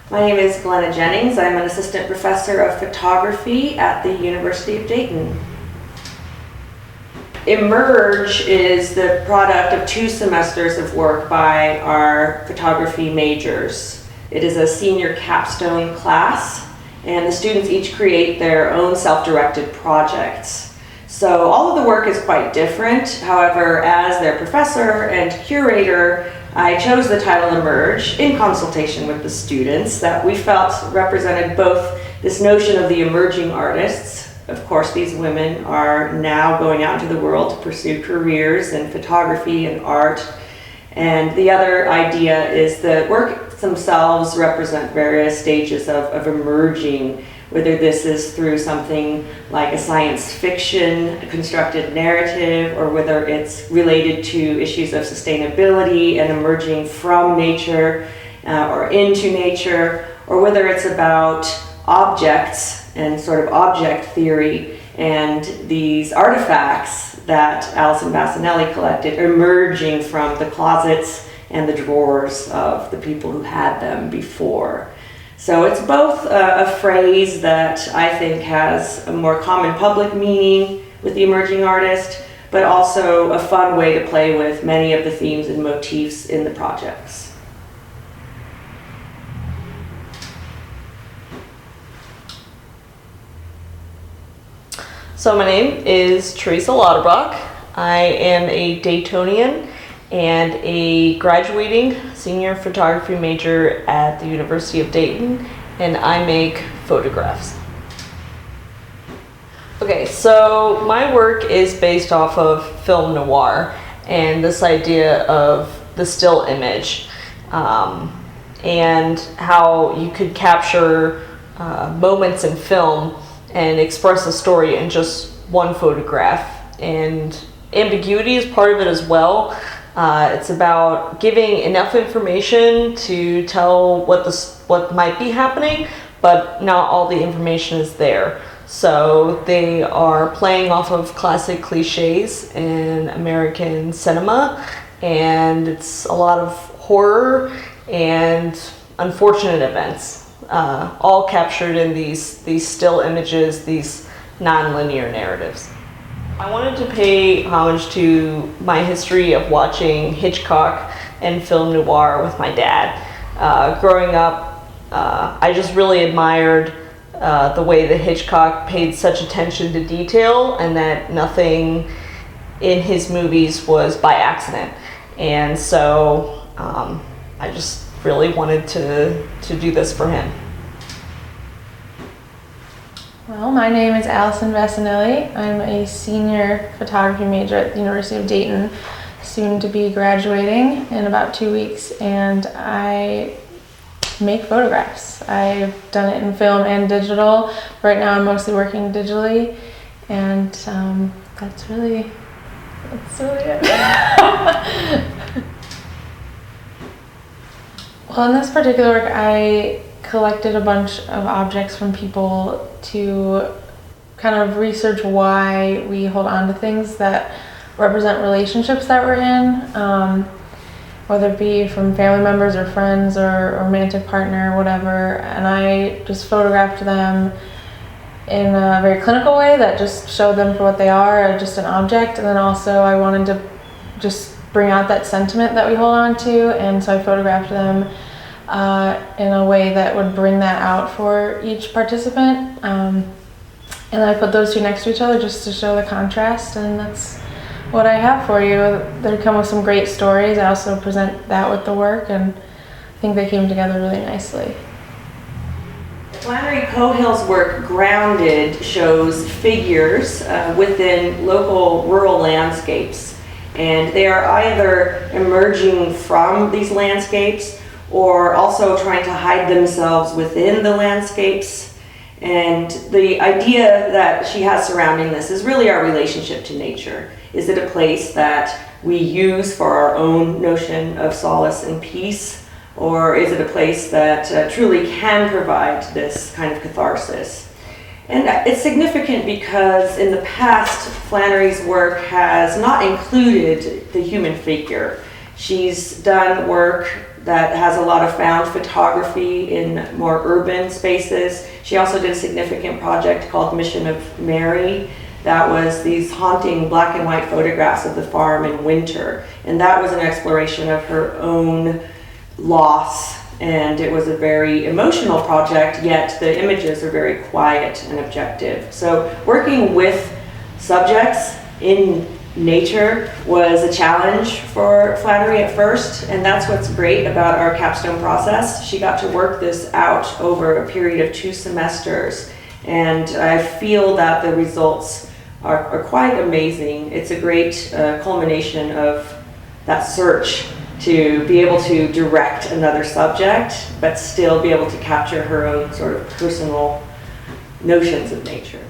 My name is Glenna Jennings. I'm an assistant professor of photography at the University of Dayton. Emerge is the product of 2 semesters of work by our photography majors. It is a senior capstone class, and the students each create their own self-directed projects. So all of the work is quite different. However, as their professor and curator, I chose the title Emerge in consultation with the students that we felt represented both this notion of the emerging artists. Of course, these women are now going out into the world to pursue careers in photography and art. And the other idea is the work themselves represent various stages of emerging, whether this is through something like a science fiction constructed narrative, or whether it's related to issues of sustainability and emerging from nature or into nature, or whether it's about objects and sort of object theory and these artifacts that Allison Vassanelli collected emerging from the closets and the drawers of the people who had them before. So it's both a phrase that I think has a more common public meaning with the emerging artist, but also a fun way to play with many of the themes and motifs in the projects. So my name is Theresa Lauterbach. I am a Daytonian and a graduating senior photography major at the University of Dayton, and I make photographs. Okay, so my work is based off of film noir and this idea of the still image, and how you could capture moments in film and express a story in just one photograph. And ambiguity is part of it as well. It's about giving enough information to tell what might be happening, but not all the information is there. So they are playing off of classic cliches in American cinema, and it's a lot of horror and unfortunate events, all captured in these still images, these non-linear narratives. I wanted to pay homage to my history of watching Hitchcock and film noir with my dad. Growing up, I just really admired the way that Hitchcock paid such attention to detail, and that nothing in his movies was by accident. And so I just really wanted to do this for him. Well, my name is Allison Vassanelli. I'm a senior photography major at the University of Dayton, soon to be graduating in about 2 weeks, and I make photographs. I've done it in film and digital. Right now I'm mostly working digitally, and that's really it. Well, in this particular work, I collected a bunch of objects from people to kind of research why we hold on to things that represent relationships that we're in, whether it be from family members or friends or romantic partner, whatever. And I just photographed them in a very clinical way that just showed them for what they are, just an object. And then also I wanted to just bring out that sentiment that we hold on to, and so I photographed them in a way that would bring that out for each participant. And I put those two next to each other just to show the contrast, and that's what I have for you. They come with some great stories. I also present that with the work, and I think they came together really nicely. Flannery Cohill's work, Grounded, shows figures within local rural landscapes, and they are either emerging from these landscapes or also trying to hide themselves within the landscapes. And the idea that she has surrounding this is really our relationship to nature. Is it a place that we use for our own notion of solace and peace, or is it a place that truly can provide this kind of catharsis? And it's significant because in the past, Flannery's work has not included the human figure. She's done work that has a lot of found photography in more urban spaces. She also did a significant project called Mission of Mary. That was these haunting black and white photographs of the farm in winter. And that was an exploration of her own loss. And it was a very emotional project, yet the images are very quiet and objective. So working with subjects in nature was a challenge for Flannery at first, and that's what's great about our capstone process. She got to work this out over a period of 2 semesters, and I feel that the results are quite amazing. It's a great culmination of that search to be able to direct another subject, but still be able to capture her own sort of personal notions of nature.